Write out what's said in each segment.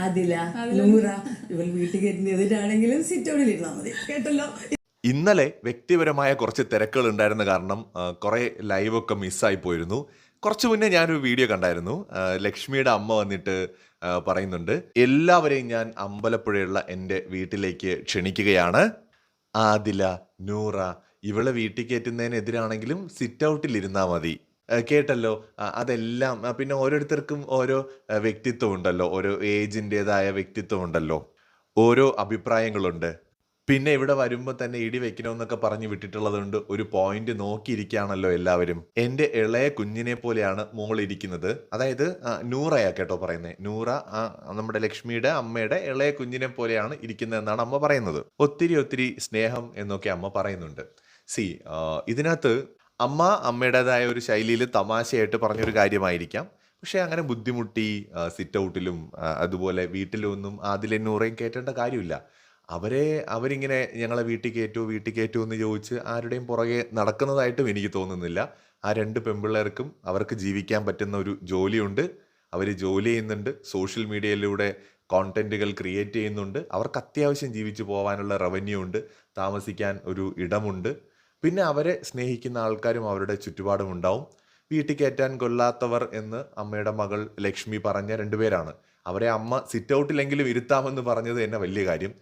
ആദില നൂറ ഇവർ വീട്ടിൽ കയറ്റുന്നതിനാണെങ്കിലും സിറ്റൗട്ടിൽ ഇരുന്നാൽ മതി. കേട്ടല്ലോ. ഇന്നലെ വ്യക്തിപരമായ കുറച്ച് തിരക്കുകൾ ഉണ്ടായിരുന്ന കാരണം കുറേ ലൈവൊക്കെ മിസ്സായി പോയിരുന്നു. കുറച്ച് മുന്നേ ഞാനൊരു വീഡിയോ കണ്ടായിരുന്നു. ലക്ഷ്മിയുടെ അമ്മ വന്നിട്ട് പറയുന്നുണ്ട്, എല്ലാവരെയും ഞാൻ അമ്പലപ്പുഴയുള്ള എൻ്റെ വീട്ടിലേക്ക് ക്ഷണിക്കുകയാണ്. ആദില, നൂറ ഇവളെ വീട്ടിൽ കയറ്റുന്നതിനെതിരാണെങ്കിലും സിറ്റ് ഔട്ടിൽ ഇരുന്നാൽ മതി. കേട്ടല്ലോ. അതെല്ലാം പിന്നെ ഓരോരുത്തർക്കും ഓരോ വ്യക്തിത്വം ഉണ്ടല്ലോ, ഓരോ ഏജിൻ്റെതായ വ്യക്തിത്വം ഉണ്ടല്ലോ, ഓരോ അഭിപ്രായങ്ങളുണ്ട്. പിന്നെ ഇവിടെ വരുമ്പോൾ തന്നെ ഇടി വെക്കണമെന്നൊക്കെ പറഞ്ഞ് വിട്ടിട്ടുള്ളതുകൊണ്ട് ഒരു പോയിന്റ് നോക്കിയിരിക്കുകയാണല്ലോ എല്ലാവരും. എൻ്റെ ഇളയ കുഞ്ഞിനെ പോലെയാണ് മോൾ ഇരിക്കുന്നത്. അതായത് നൂറയാ കേട്ടോ പറയുന്നത്. നൂറ നമ്മുടെ ലക്ഷ്മിയുടെ അമ്മയുടെ ഇളയ കുഞ്ഞിനെ പോലെയാണ് ഇരിക്കുന്നതെന്നാണ് അമ്മ പറയുന്നത്. ഒത്തിരി ഒത്തിരി സ്നേഹം എന്നൊക്കെ അമ്മ പറയുന്നുണ്ട്. സി ഇതിനകത്ത് അമ്മ അമ്മയുടേതായ ഒരു ശൈലിയിൽ തമാശയായിട്ട് പറഞ്ഞൊരു കാര്യമായിരിക്കാം. പക്ഷെ അങ്ങനെ ബുദ്ധിമുട്ടി സിറ്റ് ഔട്ടിലും അതുപോലെ വീട്ടിലും ഒന്നും ആദിലെ നൂറയും കയറ്റേണ്ട കാര്യമില്ല. അവരിങ്ങനെ ഞങ്ങളെ വീട്ടിൽ കയറ്റൂ എന്ന് ചോദിച്ച് ആരുടെയും പുറകെ നടക്കുന്നതായിട്ടും എനിക്ക് തോന്നുന്നില്ല. ആ രണ്ട് പെൺപിള്ളേർക്കും അവർക്ക് ജീവിക്കാൻ പറ്റുന്ന ഒരു ജോലിയുണ്ട്. അവർ ജോലി ചെയ്യുന്നുണ്ട്, സോഷ്യൽ മീഡിയയിലൂടെ കോണ്ടന്റുകൾ ക്രിയേറ്റ് ചെയ്യുന്നുണ്ട്. അവർക്ക് അത്യാവശ്യം ജീവിച്ചു പോകാനുള്ള റവന്യൂ ഉണ്ട്, താമസിക്കാൻ ഒരു ഇടമുണ്ട്. പിന്നെ അവരെ സ്നേഹിക്കുന്ന ആൾക്കാരും അവരുടെ ചുറ്റുപാടും ഉണ്ടാവും. വീട്ടിൽ കയറ്റാൻ കൊള്ളാത്തവർ എന്ന് അമ്മയുടെ മകൾ ലക്ഷ്മി പറഞ്ഞ രണ്ടുപേരാണ്. അവരെ അമ്മ സിറ്റ് ഔട്ടിലെങ്കിലും ഇരുത്താമെന്ന് പറഞ്ഞത് തന്നെ വലിയ കാര്യം.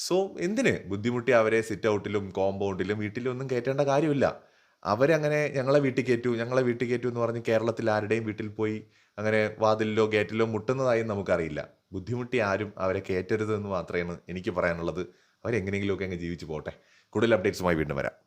സോ എന്തിന് ബുദ്ധിമുട്ടി അവരെ സിറ്റ് ഔട്ടിലും കോമ്പൗണ്ടിലും വീട്ടിലും ഒന്നും കയറ്റേണ്ട കാര്യമില്ല. അവരങ്ങനെ ഞങ്ങളെ വീട്ടിൽ കയറ്റൂ എന്ന് പറഞ്ഞ് കേരളത്തിൽ ആരുടെയും വീട്ടിൽ പോയി അങ്ങനെ വാതിലിലോ ഗേറ്റിലോ മുട്ടുന്നതായും നമുക്കറിയില്ല. ബുദ്ധിമുട്ടി ആരും അവരെ കയറ്റരുത് എന്ന് മാത്രമേ എനിക്ക് പറയാനുള്ളത്. അവരെങ്ങനെയെങ്കിലുമൊക്കെ അങ്ങ് ജീവിച്ചു പോട്ടെ. കൂടുതൽ അപ്ഡേറ്റ്സുമായി വീണ്ടും വരാം.